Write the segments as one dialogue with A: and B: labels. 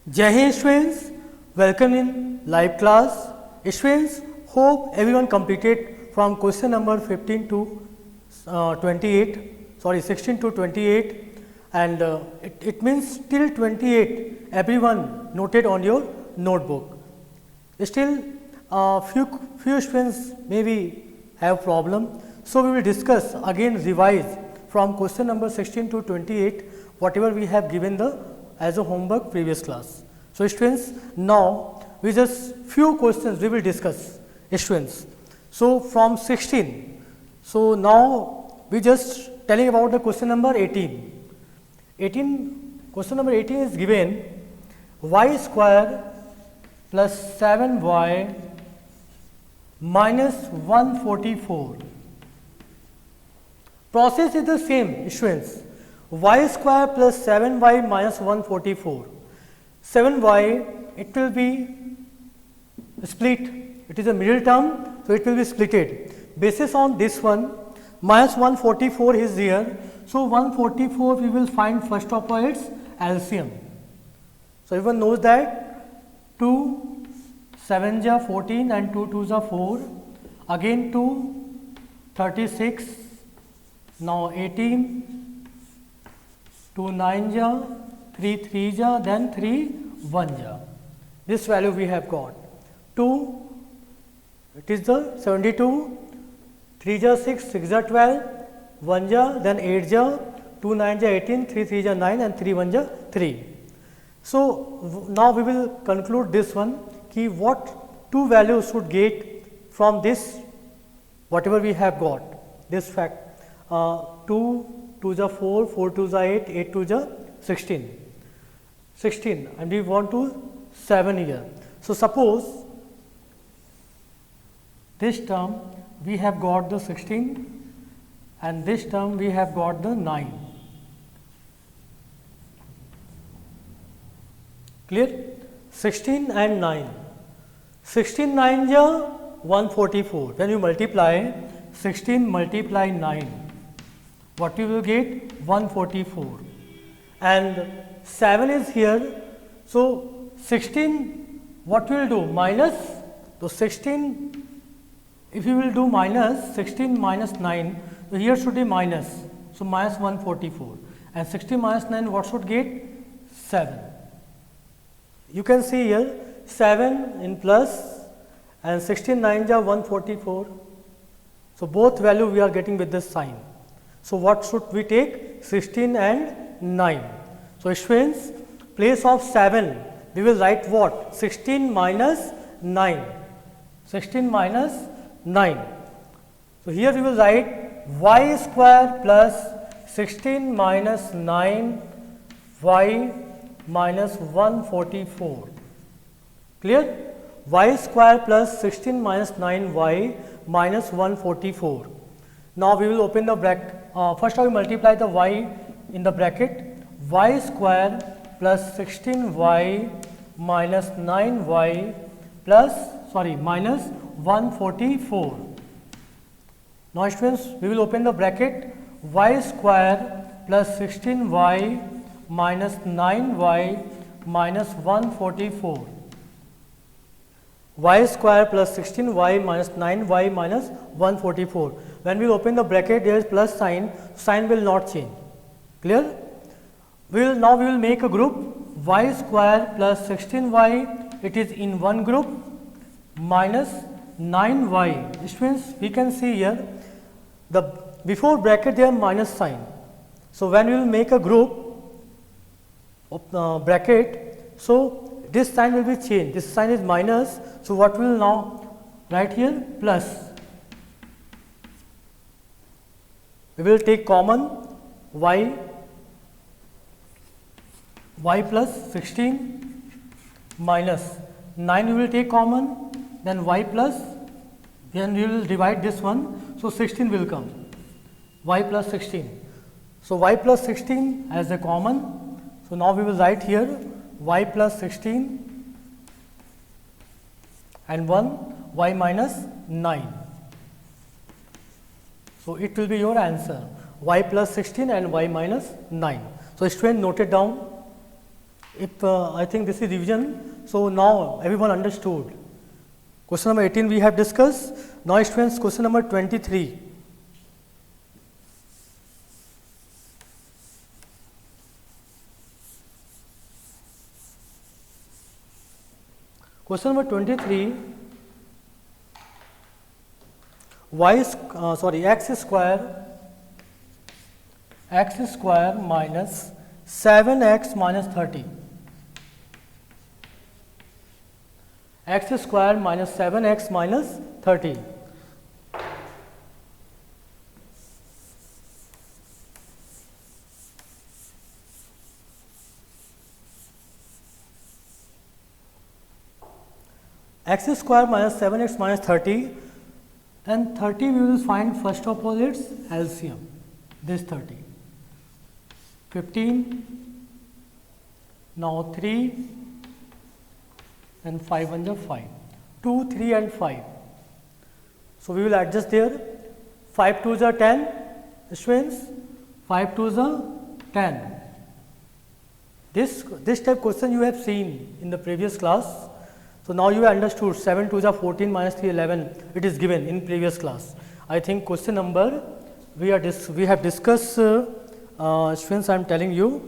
A: Jai Hind students, welcome in live class. Students, hope everyone completed from question number 15 to 28, sorry 16 to 28 and it means till 28 everyone noted on your notebook. Still few students maybe have problem. So, we will discuss again revise from question number 16 to 28 whatever we have given the as a homework previous class. So, students now we just few questions we will discuss students. So, from 16, so now we just telling about the question number 18. 18 question number 18 is given y square plus 7y minus 144. Process is the same students, y square plus 7y minus 144. 7y it will be split, it is a middle term, so it will be splitted. Basis on this one, minus 144 is here, so 144 we will find first of all its LCM. So, everyone knows that 2 7 ja 14 and 2 2 ja 4, again 2 36, now 18, 2 9 ja, 3 3 ja, then 3 1 ja. This value we have got 2, it is the 72, 3 ja 6, 6 ja 12, 1 ja, then 8 ja, 2 9 ja 18, 3 3 ja 9 and 3 1 ja 3. So, now we will conclude this one ki what two values should get from this whatever we have got this fact 2 2 ja 4, 4 2 ja 8, 8 2 ja 16 and we want to 7 here. So, suppose this term we have got the 16 and this term we have got the 9. Clear? 16 and 9. 16 9 ja 144. When you multiply 16 multiply 9, what you will get? 144. And 7 is here. So, 16 what we will do? Minus. So, 16 if you will do minus 16 minus 9, so here should be minus. So, minus 144 and 16 minus 9 what should get? 7. You can see here 7 in plus and 16 9 ja 144. So, both value we are getting with this sign. So, what should we take? 16 and 9. So, students, place of 7 we will write what? 16 minus 9. 16 minus 9. So, here we will write y square plus 16 minus 9 y minus 144. Clear? Y square plus 16 minus 9 y minus 144. Now, we will open the bracket. First I will multiply the y in the bracket. Y square plus 16 y minus 9 y plus minus 144. Now, students, we will open the bracket. Y square plus 16 y minus 9 y minus 144. Y square plus 16 y minus 9 y minus 144. When we open the bracket, there is plus sign, sign will not change. Clear? Now we will make a group y square plus 16 y, it is in one group, minus 9 y. Students, we can see here the before bracket there minus sign. So, when we will make a group of bracket, so this sign will be changed, this sign is minus. So, what we will now write here? Plus. We will take common y plus 16 minus 9 we will take common, then y plus, then we will divide this one. So, 16 will come, y plus 16. So, y plus 16 as a common. So, now we will write here y plus 16 and 1 y minus 9. So, it will be your answer y plus 16 and y minus 9. So, student note it down. If I think this is revision, so now everyone understood. Question number 18 we have discussed. Now students, question number 23. Question number 23, x square minus 7x minus 30. X square minus 7x minus 30. X square minus 7x minus 30, then 30 we will find first of all its LCM, this 30. 15, now 3 and 5 1 5, 2, 3 and 5. So we will adjust there, 5 2s are 10, students, 5 2s are 10. This type question you have seen in the previous class. So now you have understood 7 2s are 14 minus 3 11, it is given in previous class. I think question number we have discussed, students, I am telling you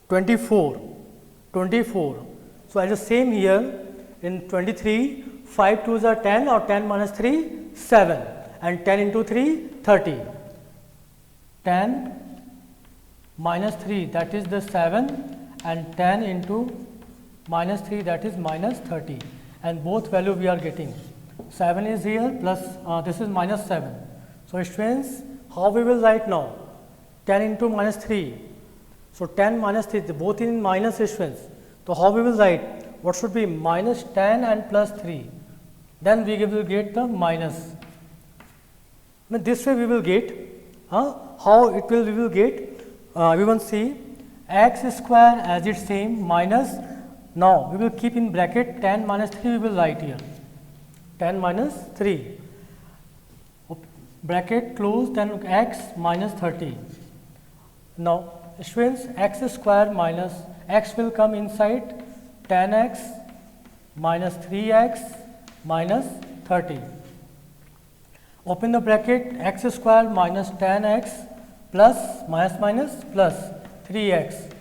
A: 24. So I just same here in 23, 5 2s are 10 or 10 minus 3 7 and 10 into 3 30. 10 minus 3 that is the 7 and 10 into minus 3 that is minus 30, and both value we are getting. 7 is here plus this is minus 7. So students, how we will write now? 10 into minus 3. So 10 minus 3, both in minus, students. So how we will write? What should be? Minus 10 and plus 3. Then we will get the minus. This way we will get, how it will we will get, everyone see, x square as its same minus, now we will keep in bracket 10 minus 3 we will write here, 10 minus 3, bracket closed, then x minus 30. Now students, x square minus x will come inside 10x minus 3x minus 30. Open the bracket, x square minus 10x plus minus plus 3x.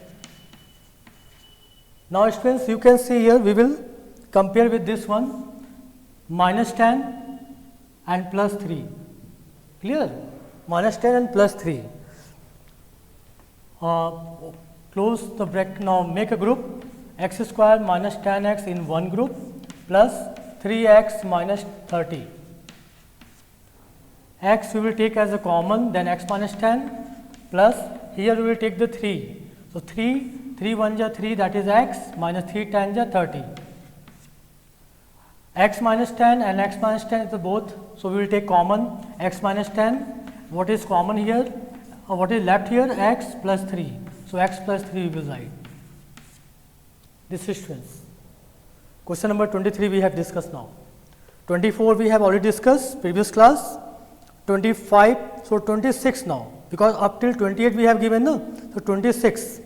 A: Now students, you can see here we will compare with this one, minus 10 and plus 3. Clear? Minus 10 and plus 3. Close the bracket, now make a group, x square minus 10x in one group plus 3x minus 30. X we will take as a common, then x minus 10 plus here we will take the 3. So 3 1 is 3, that is x, minus 3 10 is 30. X minus 10 and x minus 10 is both, so we will take common x minus 10. What is common here? What is left here? X plus 3. So x plus 3 we will write. This is students. Question number 23 we have discussed now. 24 we have already discussed previous class. 25, so 26 now, because up till 28 we have given, no? So 26.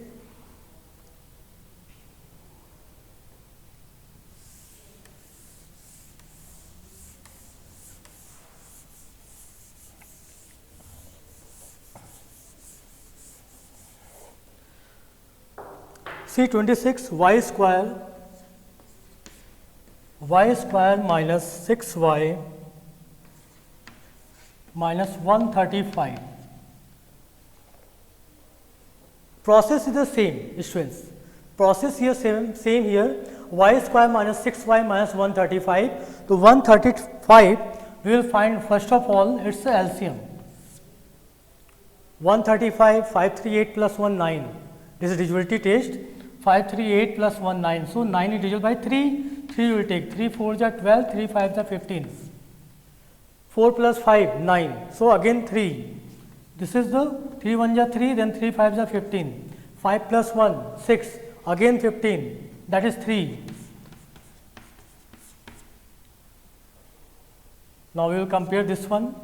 A: See 26, y square minus 6y minus 135. Process is the same, students. Process here same here, y square minus 6y minus 135. To 135 we will find first of all its LCM. 135, 538 plus 1 9. This is divisibility test. 538 plus 1 9. So 9 is divisible by 3. 3 will take 3 4s are 12, 3 5s are 15. 4 plus 5, 9. So again 3. This is the 3 1s are 3, then 3 5s are 15. 5 plus 1, 6. Again 15. That is 3. Now we will compare this one.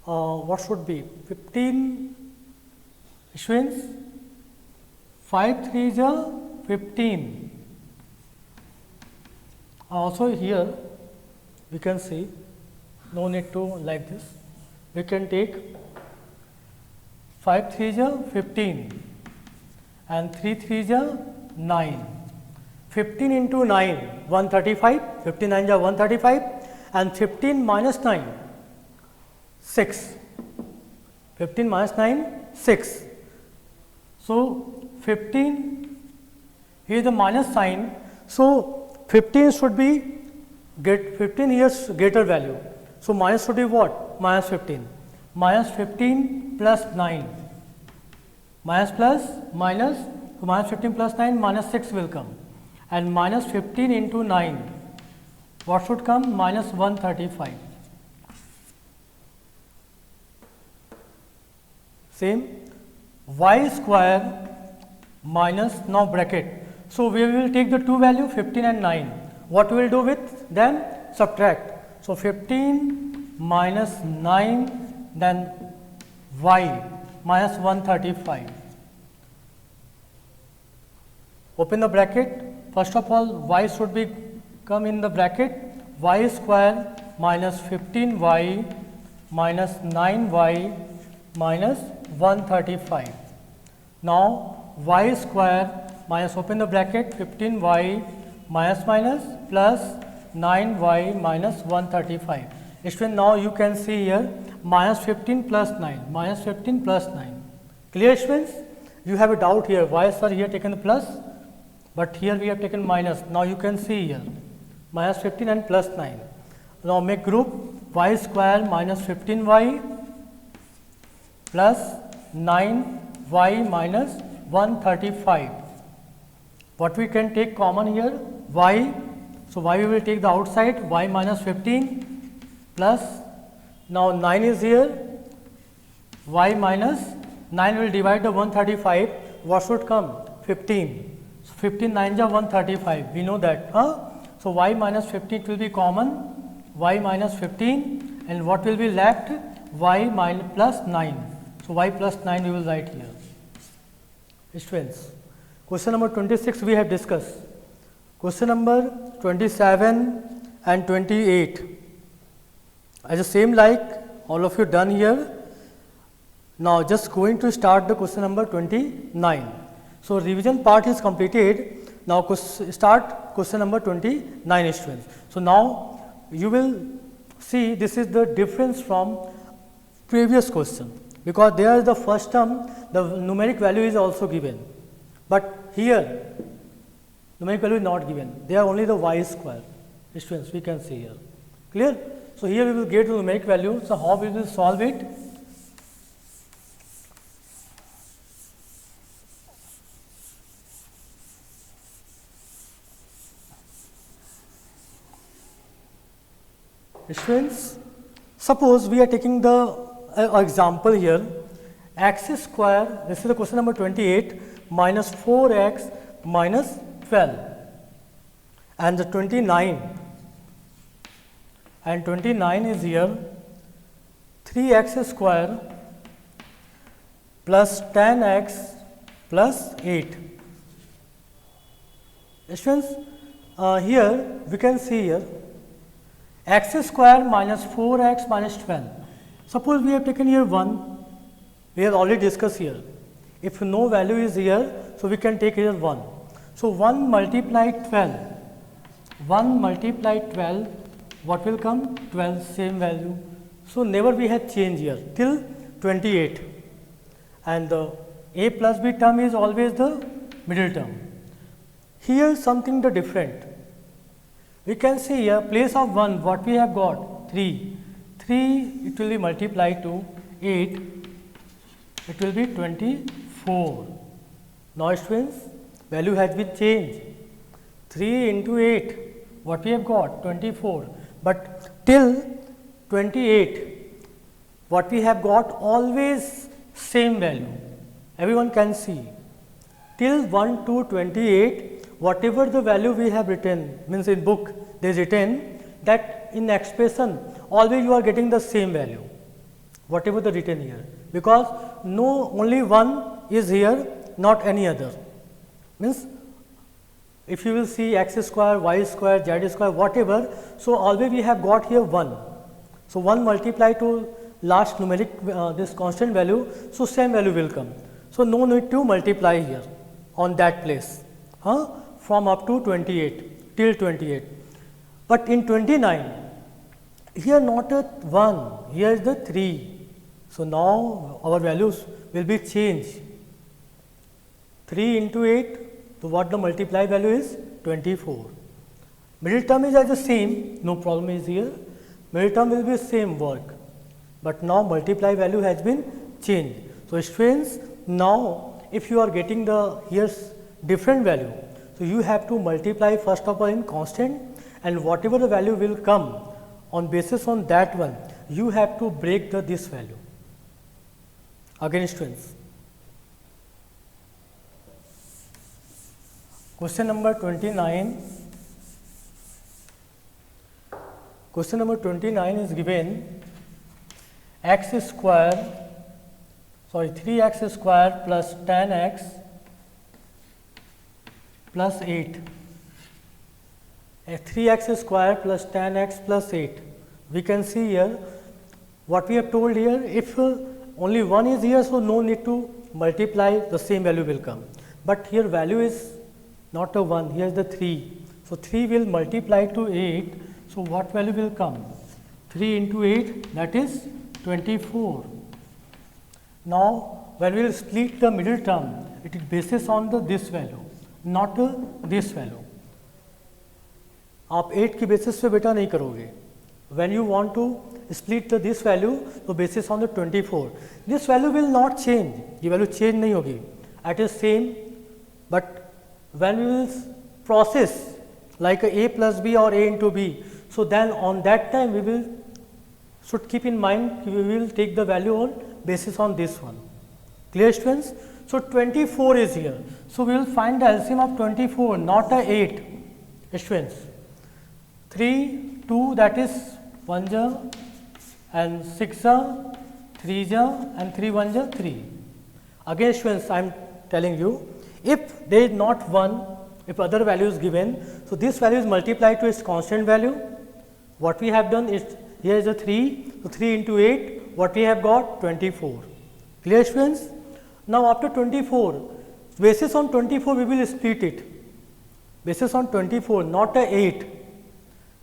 A: what should be 15 students, 5 3 is 15. Also here we can see, no need to like this, we can take 5 3 is 15 and 3 3 is 9. 15 into 9, 135, 15 9 is 135 and 15 minus 9, 6. 15 minus 9, 6. So, 15, here is the minus sign. So, 15 should be, 15 here is greater value. So, minus should be what? Minus 15. Minus 15 plus 9. Minus plus minus, so minus 15 plus 9, minus 6 will come. And minus 15 into 9, what should come? Minus 135. Same, y square minus, now bracket. So, we will take the two value 15 and 9. What we will do with them? Subtract. So, 15 minus 9, then y minus 135. Open the bracket. First of all, y should be come in the bracket, y square minus 15y minus 9y minus 135. Now, y square minus, open the bracket, 15y minus minus plus 9y minus 135. Student, now you can see here minus 15 plus 9, minus 15 plus 9. Clear, students? You have a doubt here, why sir here taken the plus, but here we have taken minus. Now you can see here minus 15 and plus 9. Now make group, y square minus 15y plus 9y minus 135. What we can take common here? Y. So, y we will take the outside, y minus 15 plus, now 9 is here, y minus 9 will divide the 135, what should come? 15. So, 15 9 is 135, we know that. So, y minus 15 will be common, y minus 15, and what will be left? Y minus plus 9. So, y plus 9 we will write here. Students, question number 26 we have discussed. Question number 27 and 28. As the same like all of you done here. Now, just going to start the question number 29. So, revision part is completed. Now, start question number 29, students. So, now you will see this is the difference from previous question, because there is the first term, the numeric value is also given, but here numeric value is not given, they are only the y square. Students, we can see here. Clear? So, here we will get the numeric value. So, how we will solve it? Students, suppose we are taking the example here, x square, this is the question number 28, minus 4x minus 12, and the 29, and 29 is here 3x square plus 10x plus 8. Students, here we can see here x square minus 4x minus 12. Suppose we have taken here 1, we have already discussed here. If no value is here, so we can take here 1. So, 1 multiplied 12, 1 multiplied 12, what will come? 12, same value. So, never we had change here till 28, and the a plus b term is always the middle term. Here something the different. We can see here place of 1 what we have got 3, 3 it will be multiplied to 8, it will be 24. Now, students, value has been changed, 3 into 8 what we have got 24, but till 28 what we have got always same value, everyone can see. Till 1 to 28 whatever the value we have written, means in book they is written that in expression always you are getting the same value. whatever the written here, because no only one is here, not any other. Means if you will see x square, y square, z square, whatever, so always we have got here 1. So 1 multiply to last numeric this constant value, so same value will come. So no need to multiply here on that place, from up to 28 till 28. But in 29, here not a 1, here is the 3. So now our values will be changed. 3 into 8, so what the multiply value is? 24. Middle term is as the same, no problem is here. Middle term will be same work, but now multiply value has been changed. So students, now if you are getting the here's different value, so you have to multiply first of all in constant, and whatever the value will come on basis on that one, you have to break the this value. Again students, question number 29. Question number 29 is given x square, sorry 3x square plus 10x plus 8. 3x square plus 10x plus 8. We can see here what we have told here, if only 1 is here, so no need to multiply, the same value will come. But here value is not a 1, here is the 3. So 3 will multiply to 8, so what value will come? 3 into 8, that is 24. Now when we will split the middle term, it is basis on the this value, not this value. आप 8 की basis पे बेटा नहीं करोगे. When you want to split the this value, so basis on the 24. This value will not change. ये value change नहीं होगी. It is same, but when we will process like a plus b or a into b, so then on that time we will should keep in mind we will take the value on basis on this one. Clear students? So 24 is here. So we will find the LCM of 24, not a 8. Students, 3, 2, that is 1 ja and 6 ja, 3 ja and 3 1 ja 3. Again students, I am telling you, if there is not 1, if other value is given, so this value is multiplied to its constant value. What we have done is, here is a 3, so 3 into 8, what we have got? 24. Clear students? Now after 24, basis on 24 we will split it. Basis on 24, not a 8.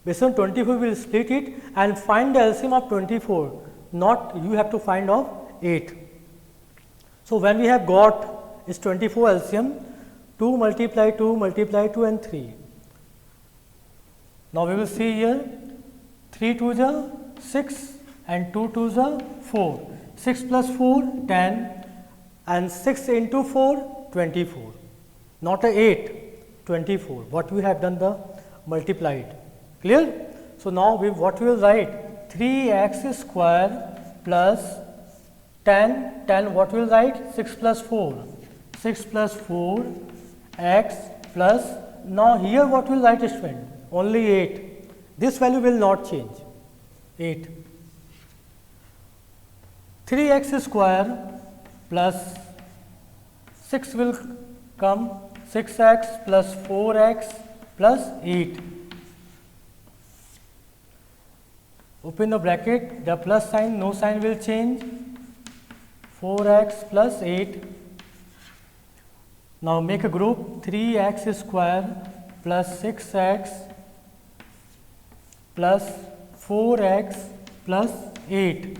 A: Basis on 24 we will split it and find the LCM of 24, not you have to find of 8. So when we have got is 24 LCM, 2 multiply 2 multiply 2 and 3. Now we will see here 3 2 ja 6 and 2 2 ja 4. 6 plus 4 10 and 6 into 4 24. Not a 8, 24. What we have done the multiplied. Clear? So now what we will write? 3x square plus 10, 10 what we will write? 6 plus 4. 6 plus 4 x plus, now here what will write student? Only 8. This value will not change. 8. 3x square plus 6 will come, 6x plus 4x plus 8. Open the bracket, the plus sign, no sign will change. 4x plus 8. Now make a group, 3x square plus 6x plus 4x plus 8.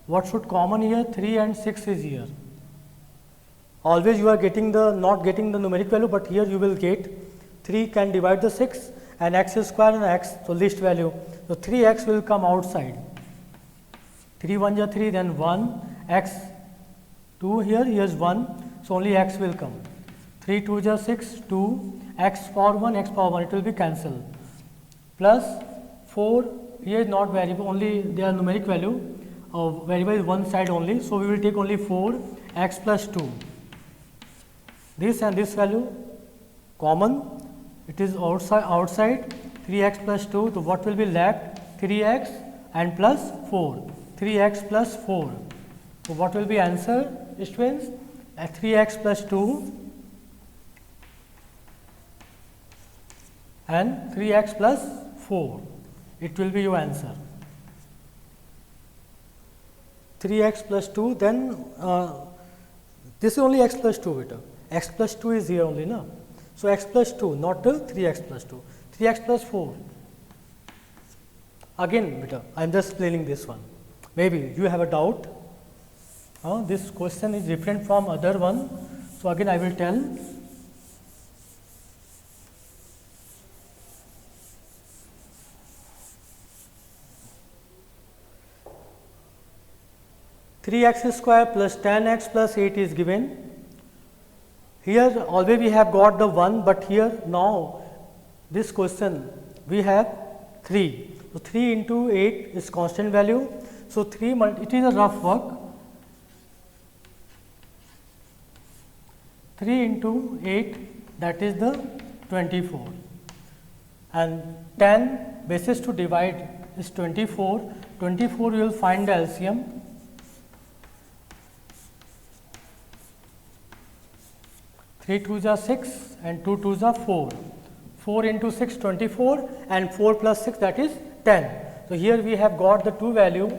A: What should common here? 3 and 6 is here. Always you are getting the, not getting the numeric value, but here you will get 3 can divide the 6 and x square and x, so least value. So 3x will come outside. 3 1 ja 3, then 1, x 2 here, here's 1, so only x will come. 3 2 ja 6, 2, x power 1, x power 1, it will be cancelled. Plus 4, here is not variable, only they are numeric value, variable is one side only, so we will take only 4, x plus 2. This and this value common, it is outside 3x plus 2, so what will be left? 3x and plus 4, 3x plus 4. So, what will be answer, students? 3x plus 2 and 3x plus 4, it will be your answer. 3x plus 2, then this is only x plus 2 beta, x plus 2 is here only, na? So, x plus 2, not 3x plus 2, 3x plus 4. Again beta, I am just explaining this one. Maybe you have a doubt, this question is different from other one. So, again I will tell. Three x square plus 10x plus 8 is given. Here always we have got the 1, but here now this question we have 3. So, 3 into 8 is constant value. So, 3 it is a rough work. 3 into 8, that is the 24, and 10 basis to divide is 24. 24 you will find the LCM. 3 2s are 6 and 2 2s are 4. 4 into 6, 24, and 4 plus 6, that is 10. So, here we have got the two value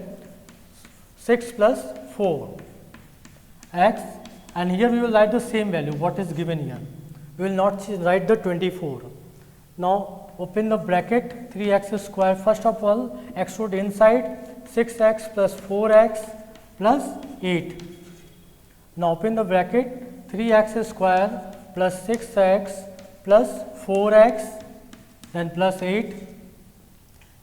A: 6 plus 4 x, and here we will write the same value what is given here. We will not write the 24. Now, open the bracket 3x square. First of all, x should inside, 6x plus 4x plus 8. Now, open the bracket 3x square plus 6x plus 4x, then plus 8.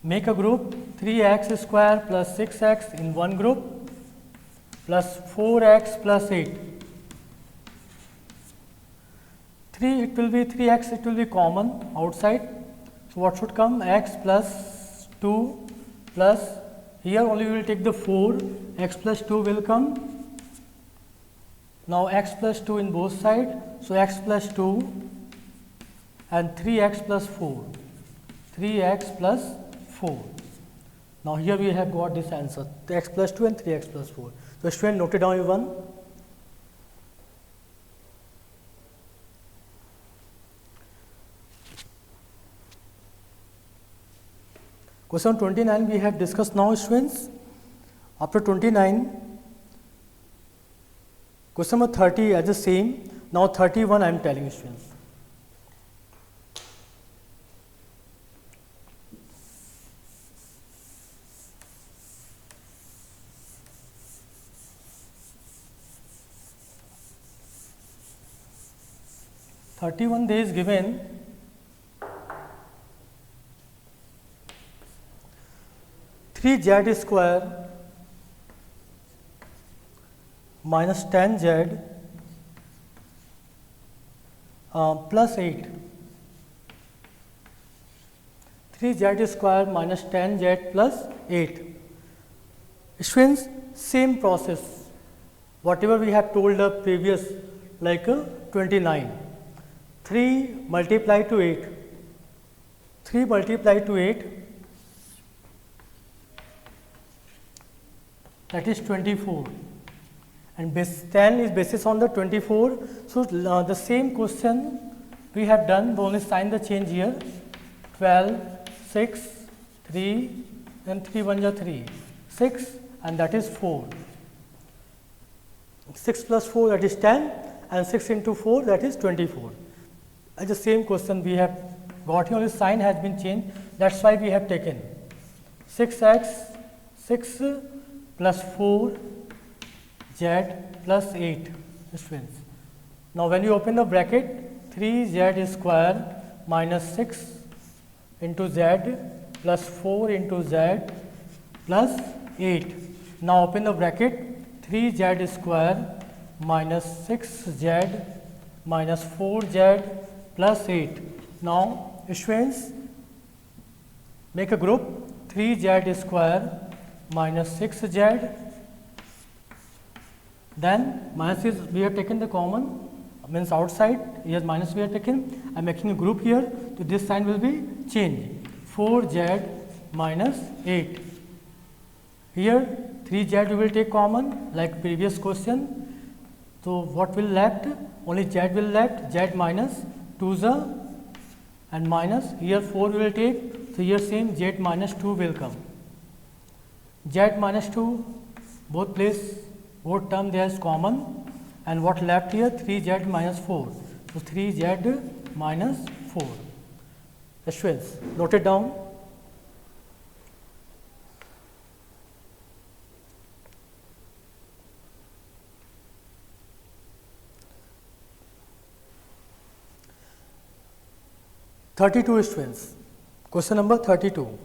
A: Make a group 3x square plus 6x in one group plus 4x plus 8. 3, it will be 3x, it will be common outside. So, what should come? X plus 2 plus, here only we will take the 4, x plus 2 will come. Now, x plus 2 in both sides. So, x plus 2 and 3x plus 4, 3x plus 4. Now, here we have got this answer, x plus 2 and 3x plus 4. So, student, note it down everyone. Question 29 we have discussed now, students. After 29, question number 30 as the same. Now, 31 I am telling students. There is given 3z square minus 10z plus 8. 3z square minus 10z plus 8. Students, same process, whatever we have told the previous, like 29. 3 multiplied to 8, 3 multiplied to 8, that is 24, and base 10 is basis on the 24. So, the same question we have done, we only sign the change here, 12, 6, 3, and 3 1 is 3, 6, and that is 4. 6 plus 4, that is 10, and 6 into 4, that is 24. As the same question we have got here, only sign has been changed, that is why we have taken 6x, 6 plus 4 z plus 8 students. Now, when you open the bracket, 3z square minus 6 into z plus 4 into z plus 8. Now, open the bracket, 3z square minus 6z minus 4z plus 8. Now, students, make a group 3z square minus 6z, then minus is we have taken the common, means outside, here minus we have taken. I am making a group here, so this sign will be changed, 4z minus 8. Here 3z we will take common like previous question. So what will left? Only z will left, z minus 2z and minus here 4 we will take. So here same z minus 2 will come. Z minus 2 both term there is common, and what left here 3z minus 4. So 3z minus 4. Students, note it down. Students. Question number 32.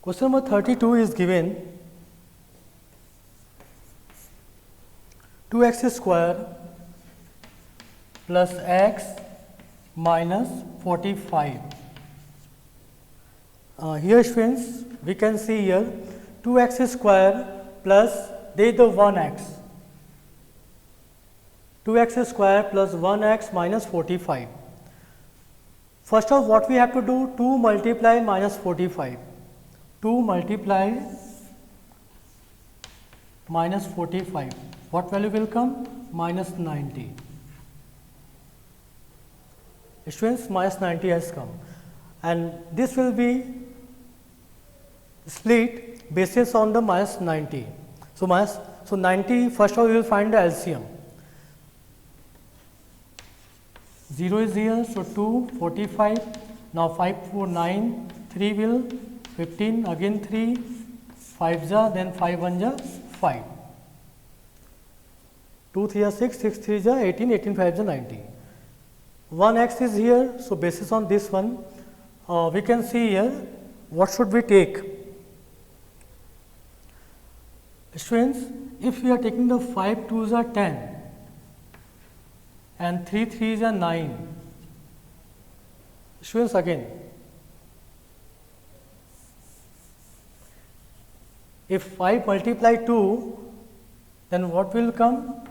A: Question number 32 is given 2x square plus x minus 45. Here students, we can see here 2x square plus there is the 1x. 2x square plus 1x minus 45. First of all, what we have to do? 2 multiply minus 45. 2 multiply minus 45. What value will come? Minus 90. Students, minus 90 has come. And this will be split basis on the minus 90. So 90, first of all we will find the LCM. 0 is here, so 2, 45, now 5, 4, 9, 3 will 15, again 3, 5 ja, then 5 1 ja, 5. 2 3 are 6, 6 3 ja, 18, 18 5 ja, 90. 1x is here, so basis on this one, we can see here what should we take. Students, if we are taking the 5 2s are 10 and 3 3s are 9. Students, again, if 5 multiply 2, then what will come?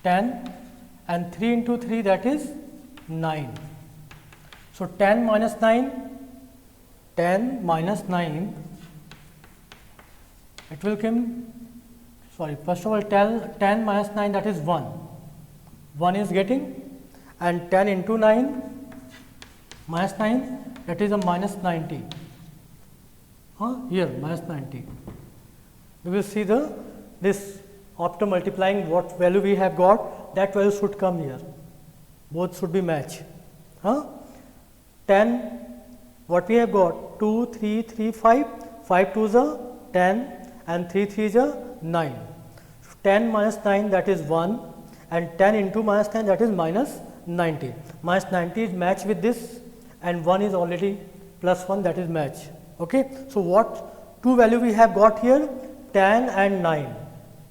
A: 10, and 3 into 3, that is 9. So 10 minus 9, 10 minus 9, it will come, sorry, first of all tell 10 minus 9, that is 1. 1 is getting, and 10 into 9 minus 9, that is a minus 90. Here minus 90. We will see this after multiplying what value we have got, that value should come here. Both should be matched. 10, what we have got? 2, 3, 3, 5. 5 2s are 10 and 3 3s are 9. 10 minus 9, that is 1, and 10 into minus 9, that is minus 90. Minus 90 is matched with this, and 1 is already plus 1, that is match. Okay. So what two value we have got here? 10 and 9.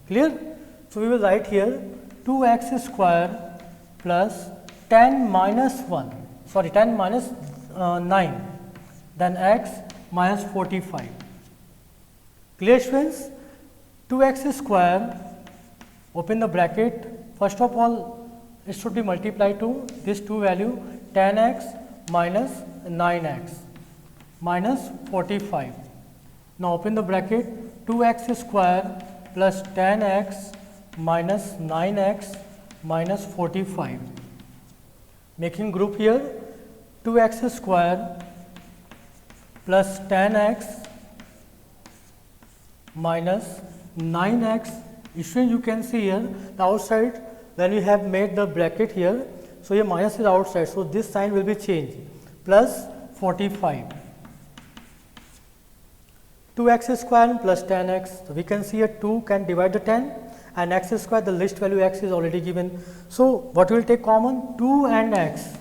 A: Clear? So we will write here 2x square plus 10 minus 1, sorry 10 minus 9, then x minus 45. Clear students? 2x square, open the bracket, first of all it should be multiplied to this two value 10x minus 9x minus 45. Now open the bracket, 2x square plus 10x minus 9x minus 45. Making group here, 2x square plus 10x minus 9x. You can see here the outside when we have made the bracket here, so here minus is outside, so this sign will be changed, plus 45. 2x square plus 10x, so we can see here 2 can divide the 10 and x square, the list value x is already given. So what will take common? 2 and x.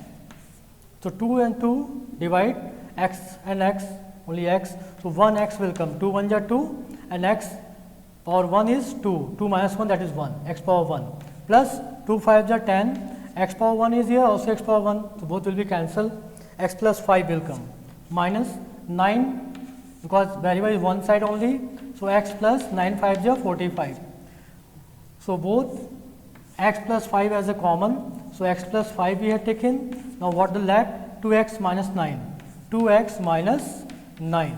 A: So 2 and 2 divide x and x, only x, so 1x will come, 2 1 are 2 and x power 1 is 2, 2 minus 1, that is 1, x power 1 plus 2 5s are 10, x power 1 is here, also x power 1, so both will be cancelled, x plus 5 will come, minus 9, because variable is one side only, so x plus 9 5s are 45. So both x plus 5 as a common. So x plus 5 we have taken. Now what the left? 2x minus 9. 2x minus 9.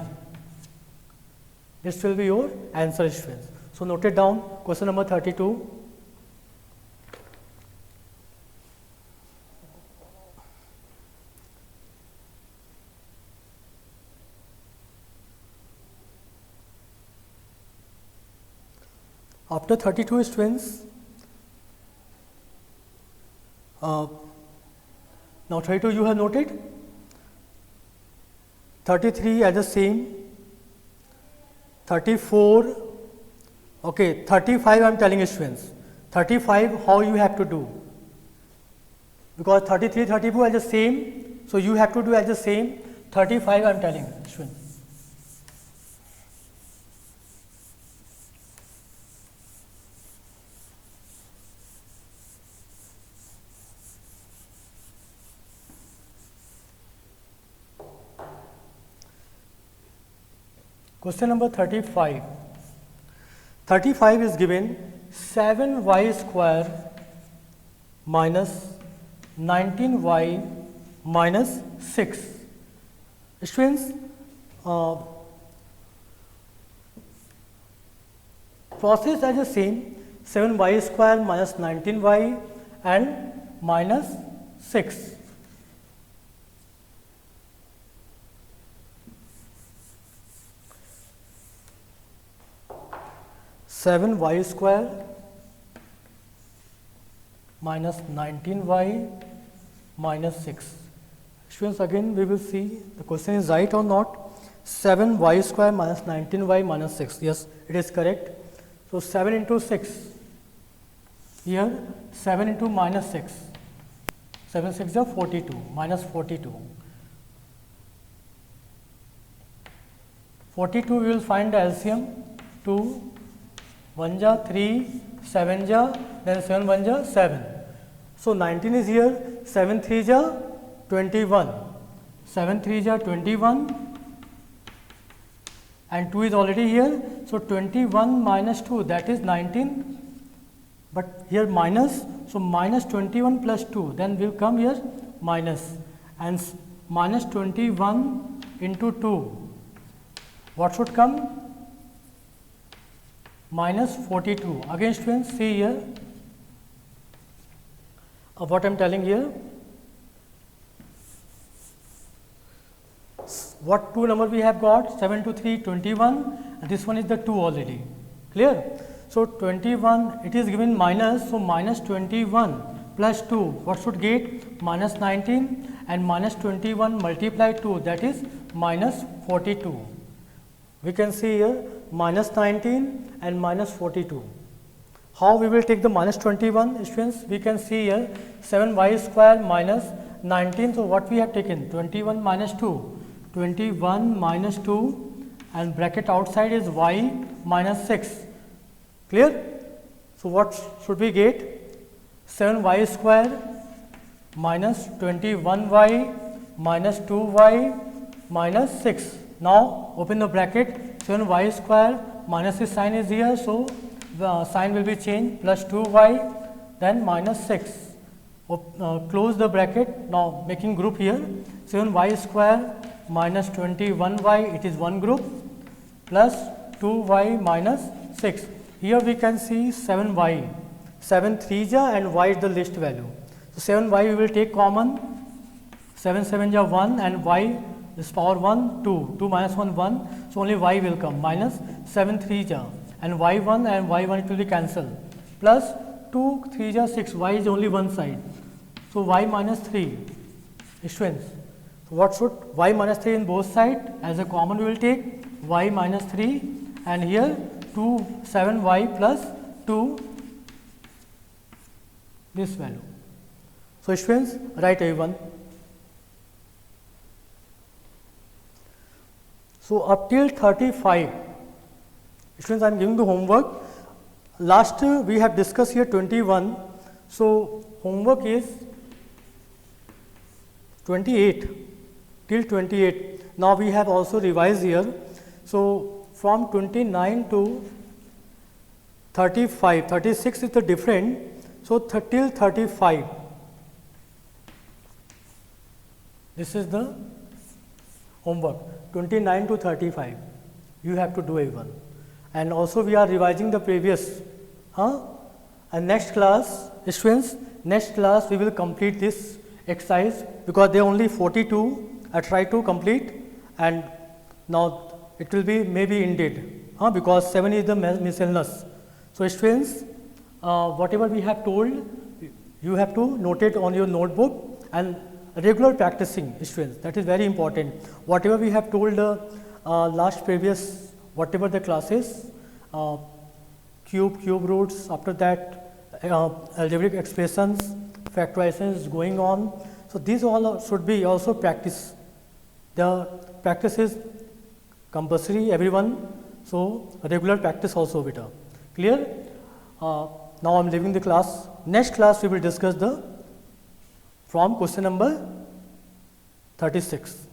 A: This will be your answer, students. So note it down. Question number 32. After 32 students, now 32 you have noted, 33 as the same, 34, okay, 35 I am telling students, 35 how you have to do, because 33, 34 as the same, so you have to do as the same, 35 I am telling students. Question number 35. 35 is given 7y square minus 19y minus 6. Students, process as the same, 7y square minus 19y and minus 6. 7y square minus 19y minus 6. Students, again we will see the question is right or not. 7y square minus 19y minus 6. Yes, it is correct. So 7 into 6. Here 7 into minus 6. 7 6 is 42 minus 42. 42 we will find the LCM. 2 1 ja 3, 7 ja, then 7 1 ja 7. So 19 is here, 7 3 ja 21, 7 3 ja 21 and 2 is already here. So 21 minus 2, that is 19, but here minus, so minus 21 plus 2, then will come here minus, and minus 21 into 2, what should come? Minus 42. Again students, see here what I am telling here. What two number we have got? 7 to 3, 21, and this one is the 2 already. Clear? So 21, it is given minus, so minus 21 plus 2, what should get? Minus 19, and minus 21 multiply 2, that is minus 42. We can see here minus 19 and minus 42. How we will take the minus 21, students? We can see here 7y square minus 19. So what we have taken? 21 minus 2. 21 minus 2 and bracket outside is y minus 6. Clear? So what should we get? 7y square minus 21y minus 2y minus 6. Now open the bracket, 7y square minus this sign is here, so the sign will be changed, plus 2y then minus 6. Close the bracket, now making group here, 7y square minus 21y, it is one group, plus 2y minus 6. Here we can see 7y, 7 3 ja and y is the least value. So 7y we will take common, 7 7 ja 1 and y is power 1, 2, 2 minus 1, 1, so only y will come, minus 7 3 ja and y1 and y1 it will be cancelled, plus 2 3 ja 6, y is only one side, so y minus 3, students. So what should, y minus 3 in both sides, as a common we will take y minus 3 and here 2 7y plus 2 this value. So students, write everyone. So up till 35, students, I am giving the homework. Last we have discussed here 21. So homework is 28 till 28. Now we have also revised here. So from 29 to 35, 36 is the different, so till 35. This is the homework, 29 to 35. You have to do everyone. And also we are revising the previous. And next class, students, next class we will complete this exercise because they are only 42. I try to complete, and now it will be maybe indeed, because 7 is the miscellaneous. So students, whatever we have told, you have to note it on your notebook, and regular practicing, students, that is very important. Whatever we have told last previous, whatever the classes, cube roots, after that algebraic expressions, factorizations going on. So these all should be also practice. The practice is compulsory, everyone. So regular practice also better. Clear? Now I am leaving the class. Next class we will discuss from question number 36.